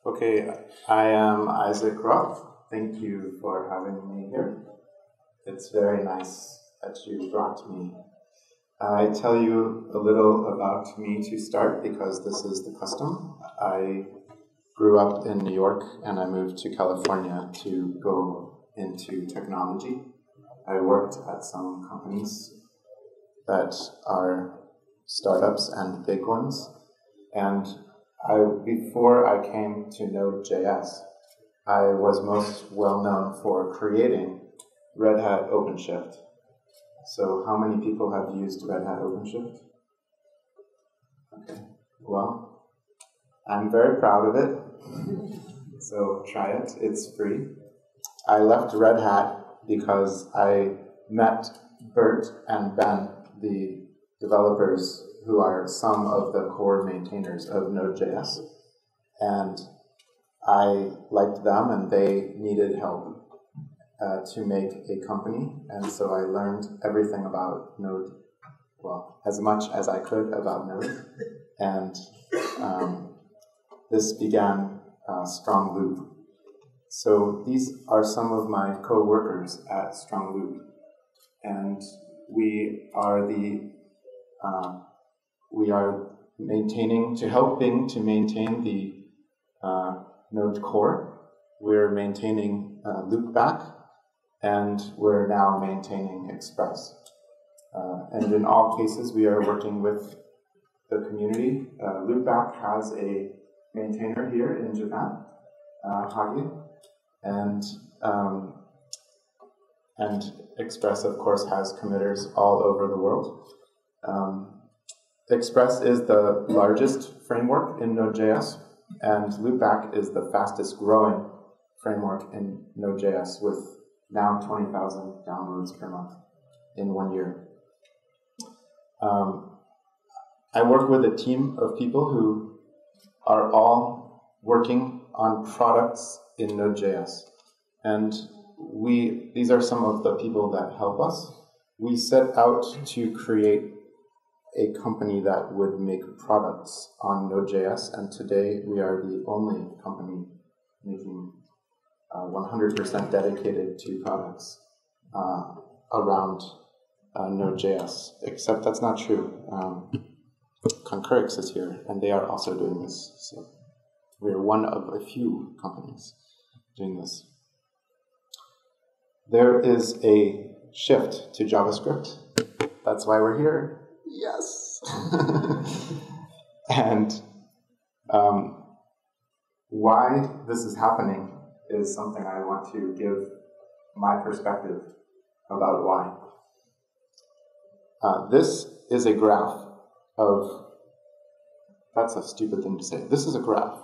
Okay, I am Issac Roth. Thank you for having me here. It's very nice that you brought me. I tell you a little about me to start because this is the custom. I grew up in New York and I moved to California to go into technology. I worked at some companies that are startups and big ones. And before I came to node.js, I was most well known for creating Red Hat OpenShift. So how many people have used Red Hat OpenShift? Okay, well, I'm very proud of it. So try it, it's free. I left Red Hat because I met Bert and Ben, the developers who are some of the core maintainers of Node.js. And I liked them and they needed help to make a company. And so I learned everything about Node, well, as much as I could about Node. And this began Strong Loop. So these are some of my co-workers at Strong Loop. And we are helping to maintain the Node core. We're maintaining LoopBack, and we're now maintaining Express. And in all cases, we are working with the community. LoopBack has a maintainer here in Japan, Hagi, and Express, of course, has committers all over the world. Express is the largest framework in Node.js, and LoopBack is the fastest growing framework in Node.js with now 20,000 downloads per month in 1 year. I work with a team of people who are all working on products in Node.js. And these are some of the people that help us. We set out to create a company that would make products on Node.js, and today we are the only company making 100% dedicated to products around Node.js, except that's not true. Concurrix is here, and they are also doing this. So we're one of a few companies doing this. There is a shift to JavaScript. That's why we're here. Yes. And why this is happening is something I want to give my perspective about why. This is a graph of, that's a stupid thing to say. This is a graph.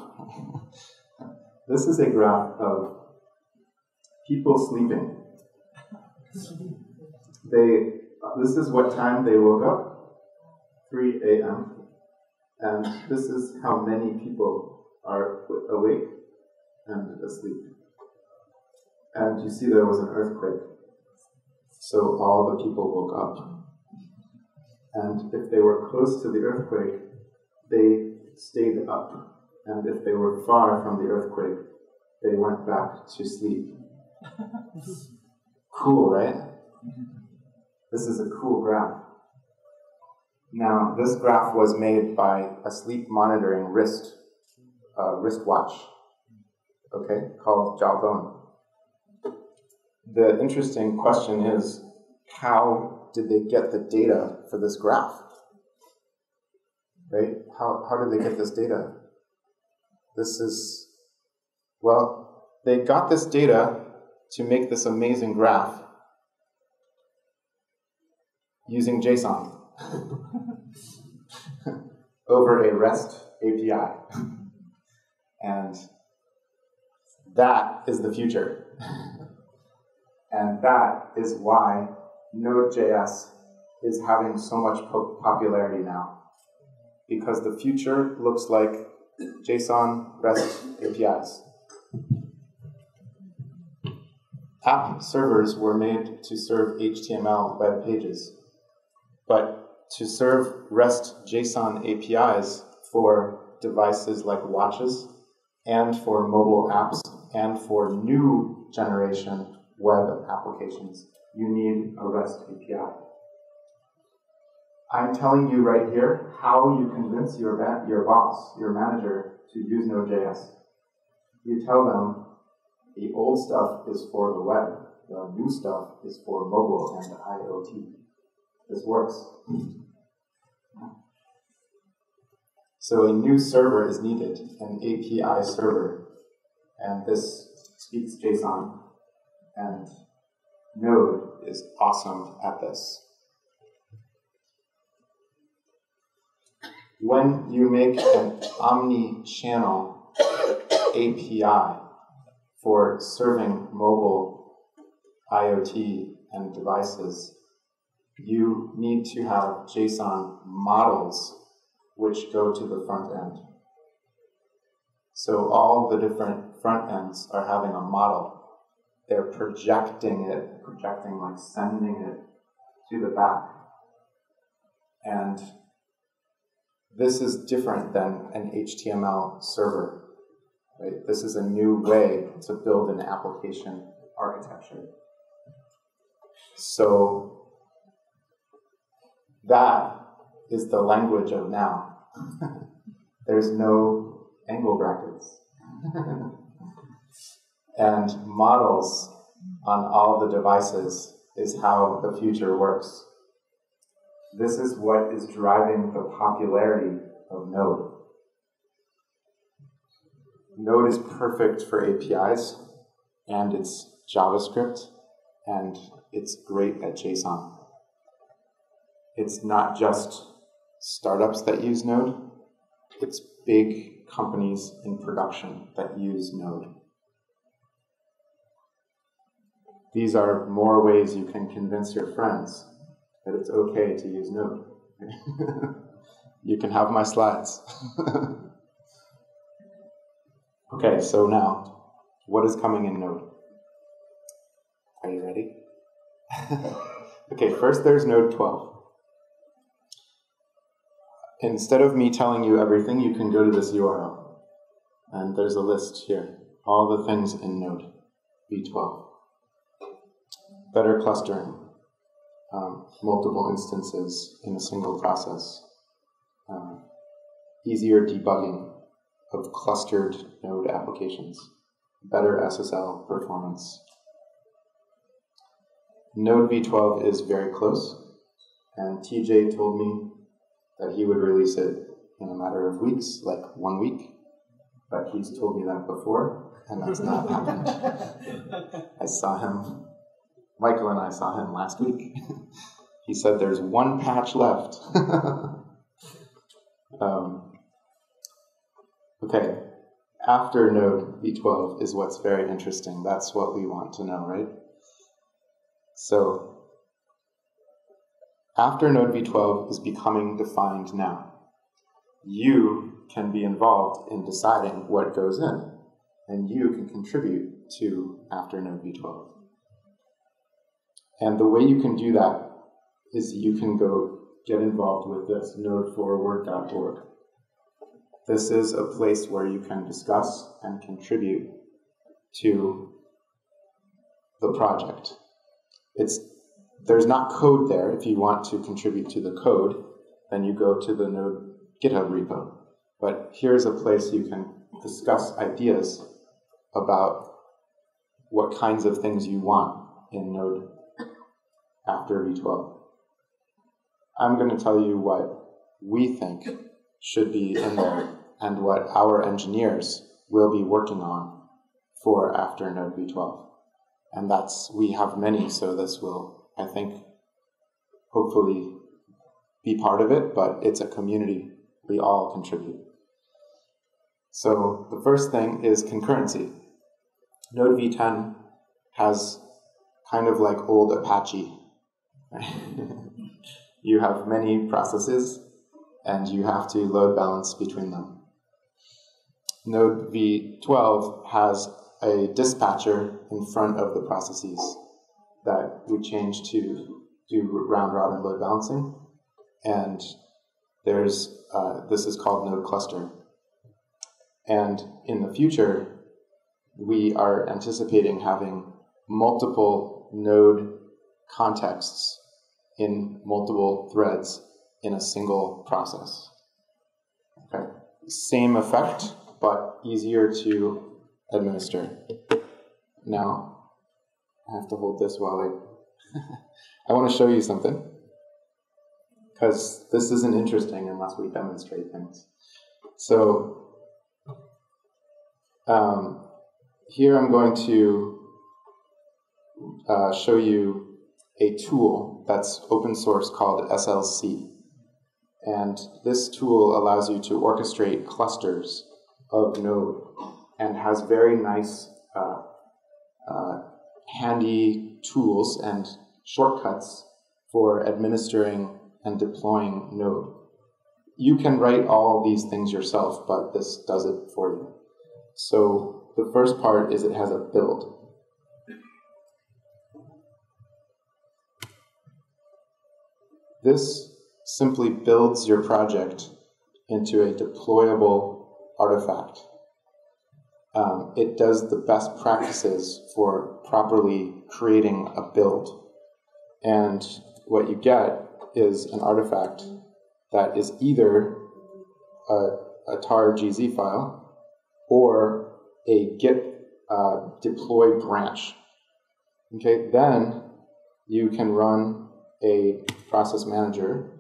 This is a graph of people sleeping. This is what time they woke up. 3 a.m. And this is how many people are awake and asleep. And you see there was an earthquake. So all the people woke up. And if they were close to the earthquake, they stayed up. And if they were far from the earthquake, they went back to sleep. Cool, right? This is a cool graph. Now, this graph was made by a sleep monitoring wristwatch, okay, called Jawbone. The interesting question is, how did they get the data for this graph? Right? How did they get this data? Well, they got this data to make this amazing graph using JSON over a REST API. And that is the future. And that is why Node.js is having so much popularity now. Because the future looks like JSON REST APIs. App servers were made to serve HTML web pages. But to serve REST JSON APIs for devices like watches and for mobile apps, and for new generation web applications, you need a REST API. I'm telling you right here how you convince your boss, your manager, to use Node.js. You tell them the old stuff is for the web, the new stuff is for mobile and IoT. This works. So a new server is needed, an API server, and this speaks JSON, and Node is awesome at this. When you make an omni-channel API for serving mobile IoT and devices, you need to have JSON models which go to the front end. So all the different front ends are having a model. They're projecting like sending it to the back. And this is different than an HTML server, right? This is a new way to build an application architecture. So that is the language of now. There's no angle brackets. And models on all the devices is how the future works. This is what is driving the popularity of Node. Node is perfect for APIs, and it's JavaScript, and it's great at JSON. It's not just startups that use Node, it's big companies in production that use Node. These are more ways you can convince your friends that it's okay to use Node. You can have my slides. Okay, so now, what is coming in Node? Are you ready? Okay, first there's Node 12. Instead of me telling you everything, you can go to this URL. And there's a list here. All the things in Node v12. Better clustering. Multiple instances in a single process. Easier debugging of clustered Node applications. Better SSL performance. Node v12 is very close. And TJ told me that he would release it in a matter of weeks, like 1 week. But he's told me that before, and that's not happened. I saw him, Michael and I saw him last week. He said there's 1 patch left. Okay, after Node v12 is what's very interesting. That's what we want to know, right? So, after Node v12 is becoming defined now, you can be involved in deciding what goes in, and you can contribute to after Node v12. And the way you can do that is you can go get involved with this, nodeforward.org. This is a place where you can discuss and contribute to the project. There's not code there. If you want to contribute to the code, then you go to the Node GitHub repo. But here's a place you can discuss ideas about what kinds of things you want in Node after v12. I'm going to tell you what we think should be in there and what our engineers will be working on for after Node v12. And we have many, so this will, I think, hopefully be part of it, but it's a community. We all contribute. So the first thing is concurrency. Node v10 has kind of like old Apache. You have many processes, and you have to load balance between them. Node v12 has a dispatcher in front of the processes that we changed to do round robin load balancing. And there's this is called node cluster. And in the future, we are anticipating having multiple node contexts in multiple threads in a single process. Okay. Same effect, but easier to administer. Now, I have to hold this while I want to show you something, because this isn't interesting unless we demonstrate things. So, here I'm going to show you a tool that's open source called SLC. And this tool allows you to orchestrate clusters of Node and has very nice handy tools and shortcuts for administering and deploying Node. You can write all these things yourself, but this does it for you. So the first part is it has a build. This simply builds your project into a deployable artifact. It does the best practices for properly creating a build. And what you get is an artifact that is either a tar GZ file or a git deploy branch. Okay, then you can run a process manager.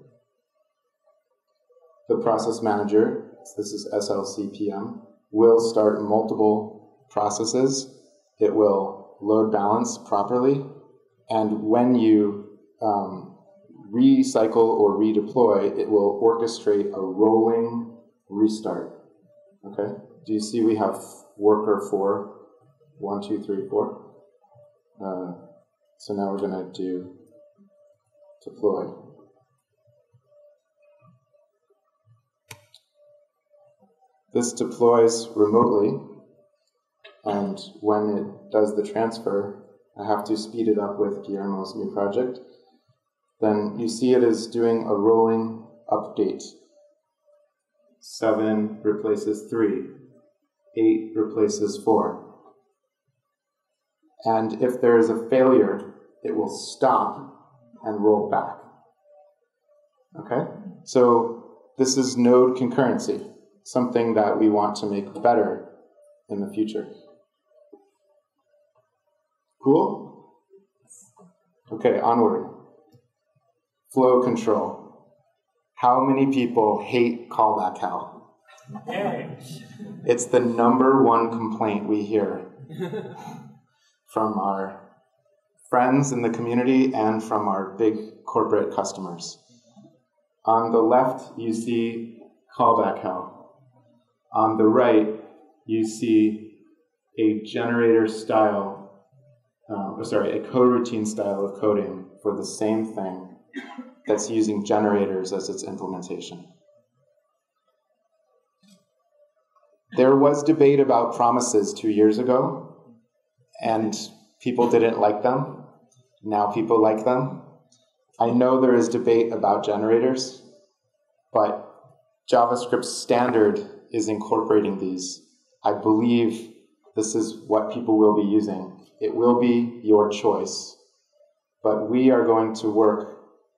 The process manager, this is SLCPM, will start multiple processes. It will load balance properly, and when you recycle or redeploy, it will orchestrate a rolling restart. Okay? Do you see we have worker 4? 1, 2, 3, 4. So now we're going to do deploy. This deploys remotely, and when it does the transfer, I have to speed it up with Guillermo's new project. Then you see it is doing a rolling update. 7 replaces 3. 8 replaces 4. And if there is a failure, it will stop and roll back. Okay? So this is node concurrency, something that we want to make better in the future. Cool? Okay, onward. Flow control. How many people hate callback hell? It's the #1 complaint we hear from our friends in the community and from our big corporate customers. On the left, you see callback hell. On the right, you see a generator style, a coroutine style of coding for the same thing that's using generators as its implementation. There was debate about promises 2 years ago, and people didn't like them. Now people like them. I know there is debate about generators, but JavaScript standard is incorporating these. I believe this is what people will be using. It will be your choice, but we are going to work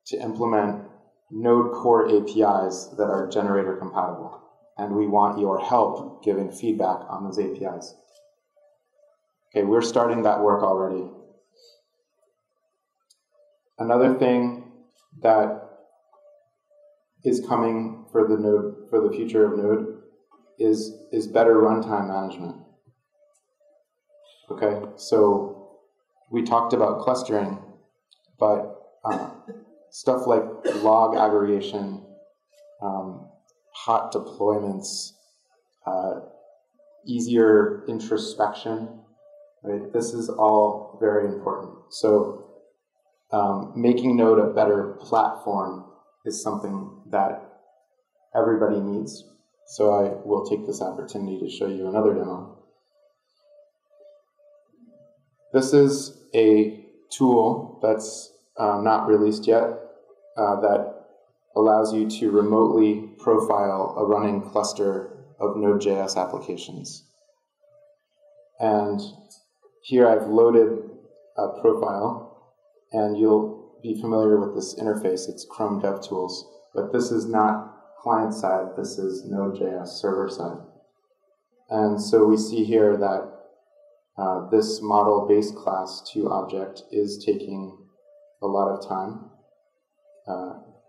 to implement Node core APIs that are generator compatible, and we want your help giving feedback on those APIs. Okay, we're starting that work already. Another thing that is coming for the Node, for the future of Node, is better runtime management. Okay, so we talked about clustering, but stuff like log aggregation, hot deployments, easier introspection, right? This is all very important. So making Node a better platform is something that everybody needs. So I will take this opportunity to show you another demo. This is a tool that's not released yet that allows you to remotely profile a running cluster of Node.js applications. And here I've loaded a profile, and you'll be familiar with this interface. It's Chrome DevTools, but this is not client-side. This is Node.js server-side. And so we see here that this model base class to object is taking a lot of time.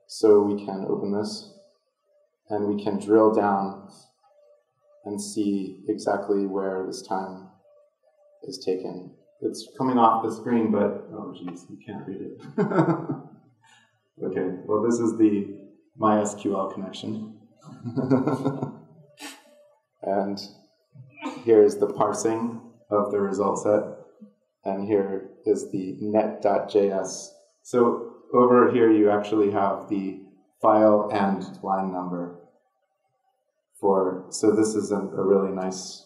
So we can open this, and we can drill down and see exactly where this time is taken. It's coming off the screen, but oh geez, you can't read it. Okay, well this is the MySQL connection. And here's the parsing of the result set, and here is the net.js. So over here you actually have the file and line number so this is a really nice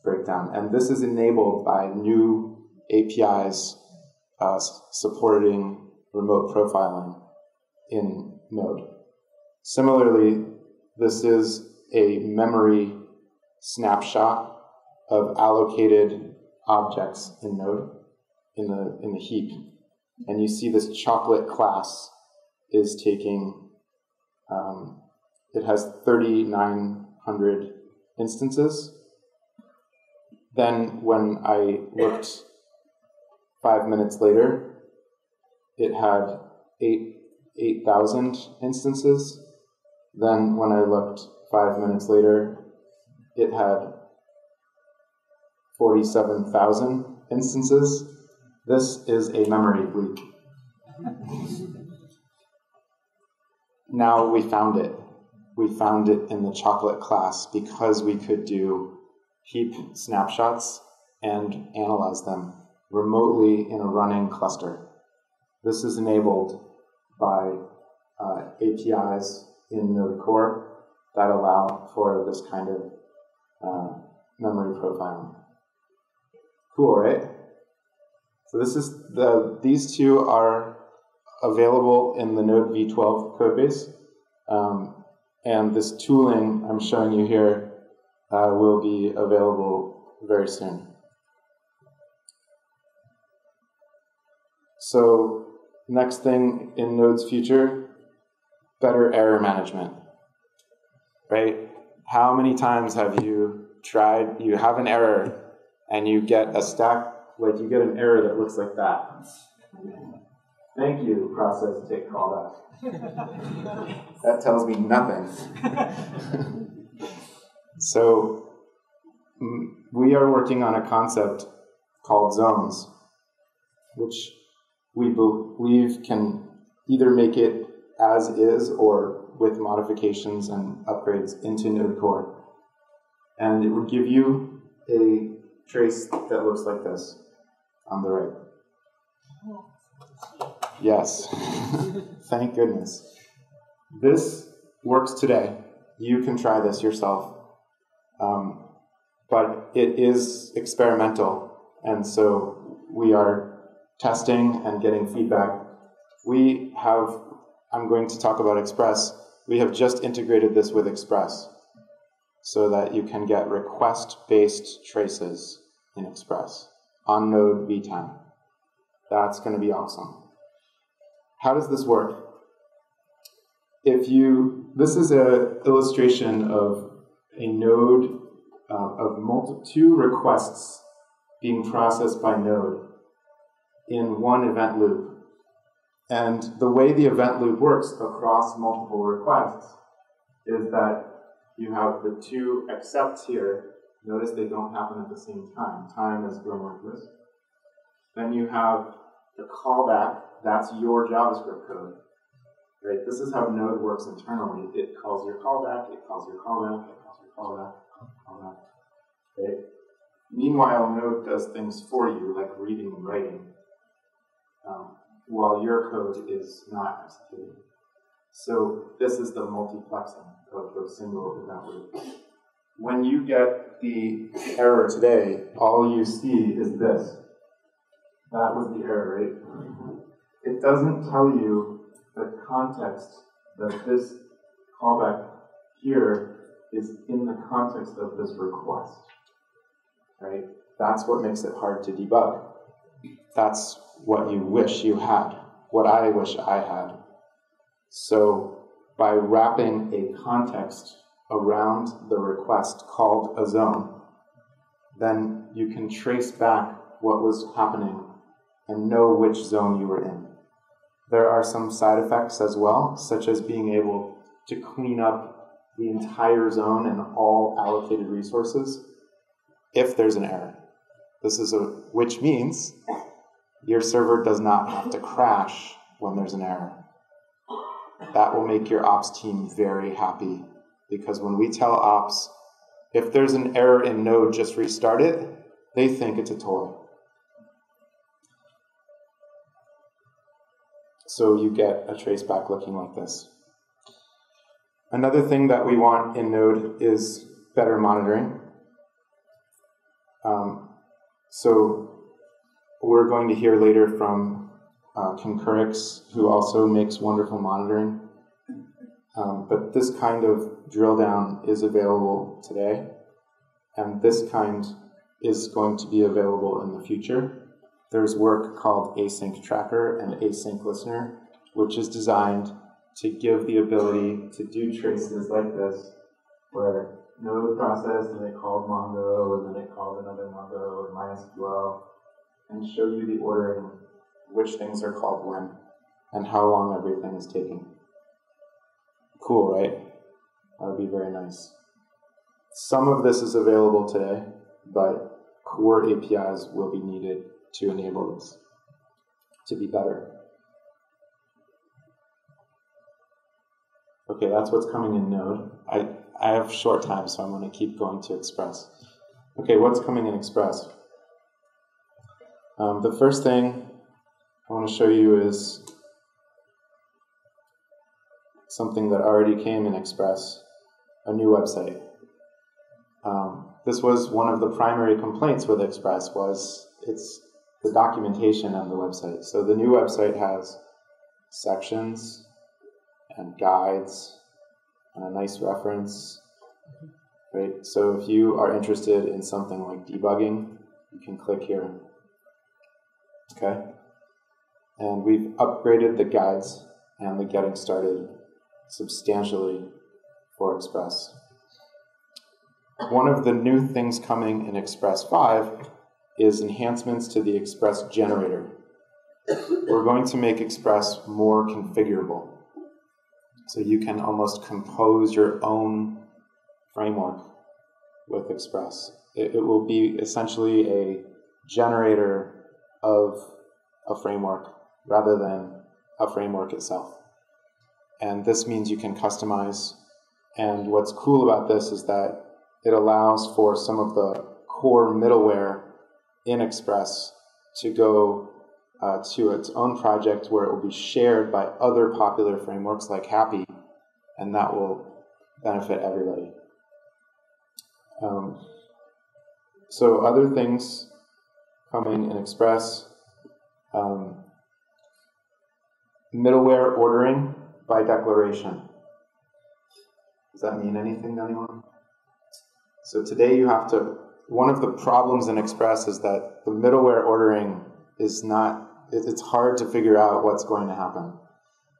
breakdown. And this is enabled by new APIs supporting remote profiling in Node. Similarly, this is a memory snapshot of allocated objects in Node in the heap. And you see this chocolate class is taking, it has 3,900 instances. Then when I looked 5 minutes later, it had 8,000 instances. Then when I looked 5 minutes later, it had 47,000 instances. This is a memory leak. Now we found it. We found it in the chocolate class because we could do heap snapshots and analyze them remotely in a running cluster. This is enabled by APIs in Node Core that allow for this kind of memory profiling. Cool, right? So this is these two are available in the Node v12 codebase, and this tooling I'm showing you here will be available very soon. So next thing in Node's future, better error management, right? How many times have you tried, you have an error and you get a stack, like you get an error that looks like that. Thank you, process take callback. That tells me nothing. So we are working on a concept called zones, which we believe can either make it as is or with modifications and upgrades into Node Core. And it would give you a trace that looks like this on the right. Yes. Thank goodness. This works today. You can try this yourself. But it is experimental, and so we are testing and getting feedback. We have, I'm going to talk about Express. We have just integrated this with Express so that you can get request-based traces in Express on Node v10. That's going to be awesome. How does this work? This is an illustration of a node of two requests being processed by Node in one event loop. And the way the event loop works across multiple requests is that you have the two accepts here. Notice they don't happen at the same time. Time is going like this. Then you have the callback. That's your JavaScript code. Right? This is how Node works internally. It calls your callback, it calls your callback, it calls your callback, callback. Right? Meanwhile, Node does things for you, like reading and writing, while your code is not executed. So this is the multiplexing of the single event loop. When you get the error today, all you see is this. That was the error, right? It doesn't tell you the context that this callback here is in the context of this request, right? That's what makes it hard to debug. That's what you wish you had, what I wish I had. So by wrapping a context around the request called a zone, then you can trace back what was happening and know which zone you were in. There are some side effects as well, such as being able to clean up the entire zone and all allocated resources if there's an error. Which means your server does not have to crash when there's an error. That will make your ops team very happy, because when we tell ops, if there's an error in Node, just restart it, they think it's a toy. So you get a traceback looking like this. Another thing that we want in Node is better monitoring. So we're going to hear later from Concurrix, who also makes wonderful monitoring. But this kind of drill down is available today, and this kind is going to be available in the future. There's work called Async Tracker and Async Listener, which is designed to give the ability to do traces like this, where Node processed and it called Mongo, and then it called another Mongo or MySQL, and show you the ordering, which things are called when, and how long everything is taking. Cool, right? That would be very nice. Some of this is available today, but core APIs will be needed to enable this to be better. Okay, that's what's coming in Node. I have short time, so I'm going to keep going to Express. Okay, what's coming in Express? The first thing I want to show you is something that already came in Express, a new website. This was one of the primary complaints with Express, was it's the documentation on the website. So the new website has sections and guides and a nice reference, right? So if you are interested in something like debugging, you can click here, okay? And we've upgraded the guides and the getting started substantially for Express. One of the new things coming in Express 5 is enhancements to the Express generator. We're going to make Express more configurable. So you can almost compose your own framework with Express. It will be essentially a generator of a framework rather than a framework itself. And this means you can customize. And what's cool about this is that it allows for some of the core middleware in Express to go to its own project, where it will be shared by other popular frameworks like Happy, and that will benefit everybody. So other things coming in Express, middleware ordering by declaration. Does that mean anything to anyone? So today you have to, one of the problems in Express is that the middleware ordering is not, it's hard to figure out what's going to happen.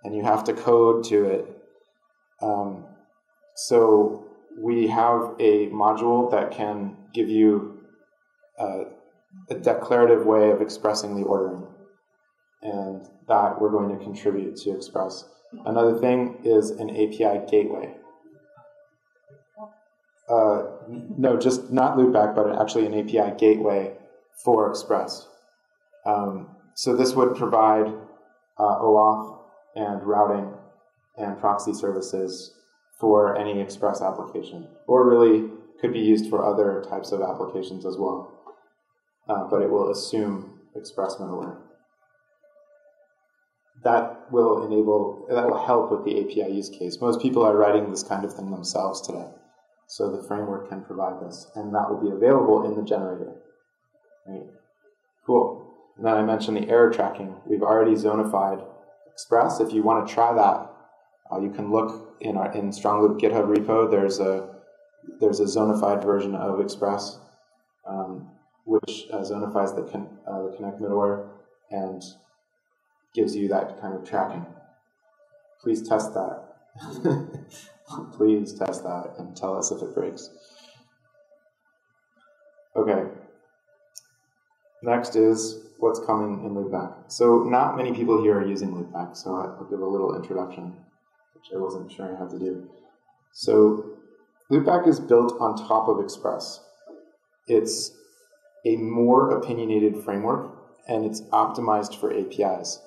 And you have to code to it. So we have a module that can give you a declarative way of expressing the ordering. And that we're going to contribute to Express. Another thing is an API gateway. No, just not LoopBack, but actually an API gateway for Express. So this would provide OAuth and routing and proxy services for any Express application, or really could be used for other types of applications as well. But it will assume Express middleware. That will help with the API use case. Most people are writing this kind of thing themselves today. So the framework can provide this, and that will be available in the generator. Right? Cool. And then I mentioned the error tracking. We've already zonified Express. If you want to try that, you can look in Strongloop GitHub repo. There's a there's a zonified version of Express, which zonifies the Connect middleware and gives you that kind of tracking. Please test that. Please test that and tell us if it breaks. Okay. Next is what's coming in LoopBack. So not many people here are using LoopBack, so I'll give a little introduction, which I wasn't sure I had to do. So LoopBack is built on top of Express. It's a more opinionated framework, and it's optimized for APIs.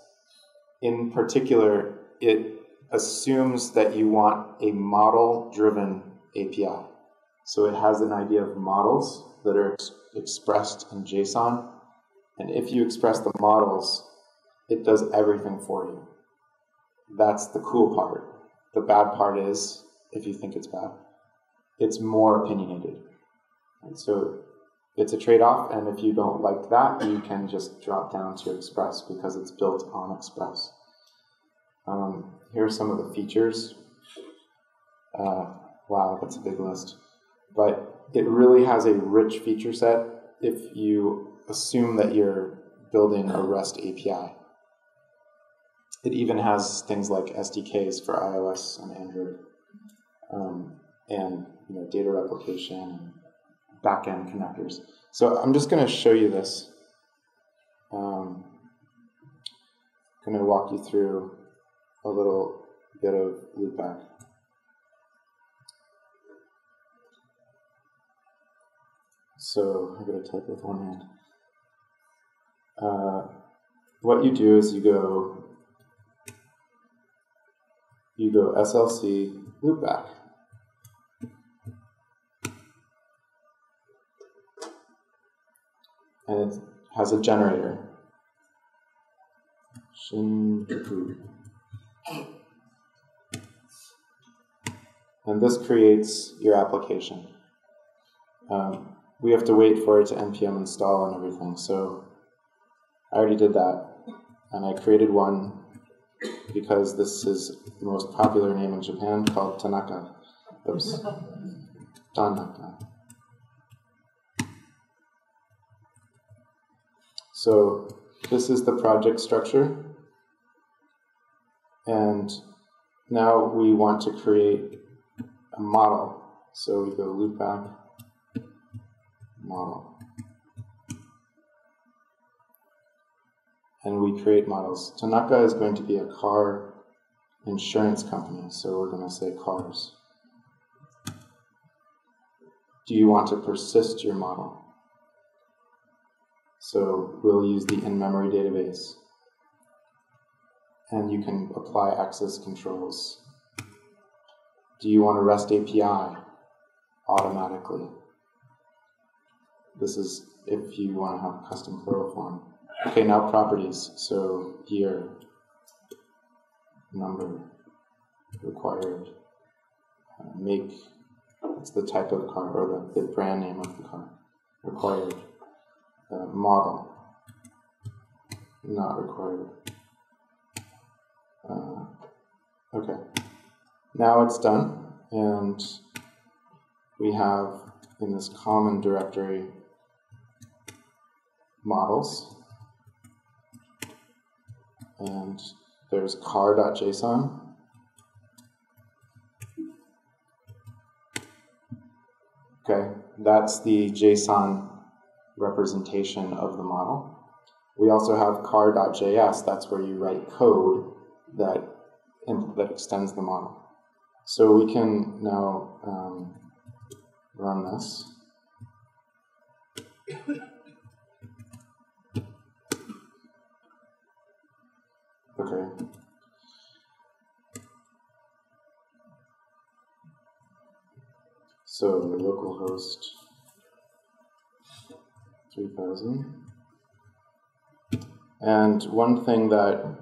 In particular, it assumes that you want a model-driven API. So it has an idea of models that are expressed in JSON, and if you express the models, it does everything for you. That's the cool part. The bad part is, if you think it's bad, it's more opinionated. And so it's a trade-off, and if you don't like that, you can just drop down to Express because it's built on Express. Here are some of the features. Wow, that's a big list. But it really has a rich feature set if you assume that you're building a REST API. It even has things like SDKs for iOS and Android, and data replication and backend connectors. So I'm just going to show you this. I'm going to walk you through a little bit of LoopBack. So I'm going to type with one hand. What you do is you go SLC LoopBack. And it has a generator. Shinjuku. And this creates your application. We have to wait for it to npm install and everything, so I already did that. And I created one because this is the most popular name in Japan, called Tanaka. Oops. Tanaka. So this is the project structure. And now we want to create a model. So we go LoopBack model. And we create models. Tanaka is going to be a car insurance company, so we're going to say cars. Do you want to persist your model? So we'll use the in-memory database. And you can apply access controls. Do you want a REST API automatically? This is if you want to have a custom plural form. Okay, now properties. So year, number, required, make, it's the type of car, or the brand name of the car, required, model, not required. Okay, now it's done, and we have in this common directory models, and there's car.json. Okay, that's the JSON representation of the model. We also have car.js, that's where you write code that extends the model. So we can now run this. Okay. So localhost 3000. And one thing that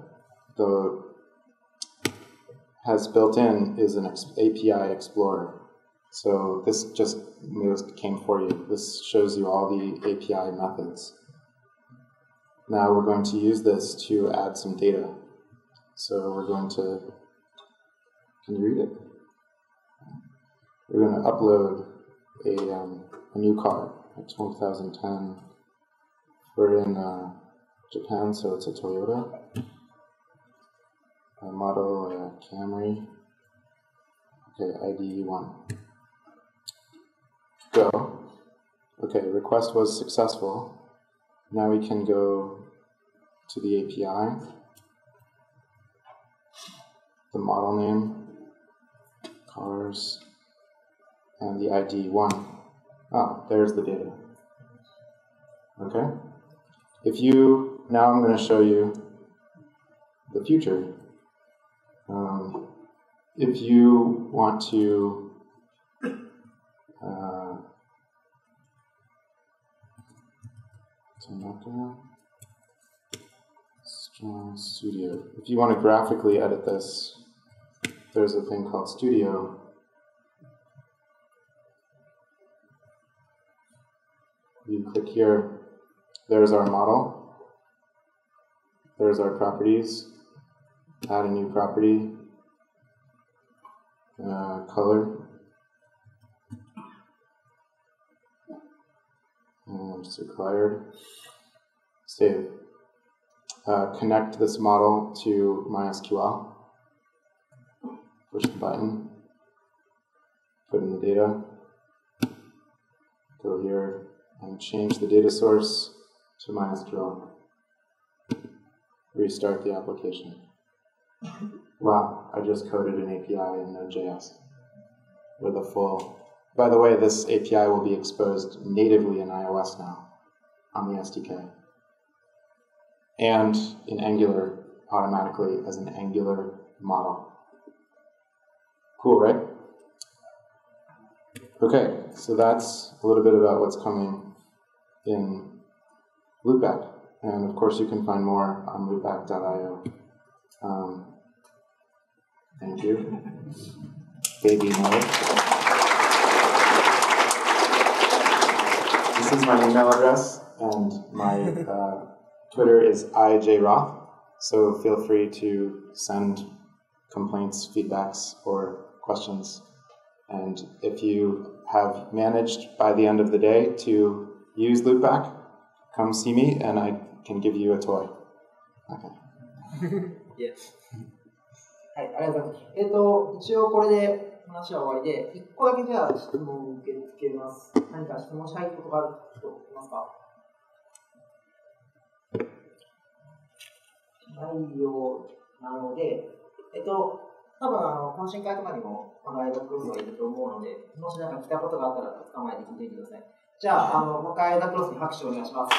has built in is an API Explorer. So this just came for you. This shows you all the API methods. Now we're going to use this to add some data. So we're going to, can you read it? We're going to upload a new car. It's 2010. We're in Japan, so it's a Toyota. Model Camry. Okay, ID 1. Go. Okay, request was successful. Now we can go to the API, the model name, cars, and the ID 1. Ah, there's the data. Okay? Now I'm going to show you the future. If you want to Strong Studio. If you want to graphically edit this, there's a thing called Studio. You click here, there's our model, there's our properties, add a new property, color, just required, save. Connect this model to MySQL, push the button, put in the data, go here, and change the data source to MySQL. Restart the application. Wow, I just coded an API in node.js with a full... By the way, this API will be exposed natively in iOS now on the SDK. And in Angular automatically as an Angular model. Cool, right? Okay, so that's a little bit about what's coming in LoopBack. And of course, you can find more on loopback.io. Thank you. Baby mode. This is my email address, and my Twitter is IJRoth, so feel free to send complaints, feedbacks, or questions. And if you have managed by the end of the day to use LoopBack, come see me and I can give you a toy. Okay. Yes. はい、ありがとうございます。一応これで話は終わりで、1個だけじゃあ質問を受け付けます。何か質問したいことがある人いますか？ないようなので、多分懇親会とかにもガイドクロスがいると思うので、もし何か来たことがあったら捕まえて聞いてください。じゃあ、もう一回ガイドクロスに拍手をお願いします。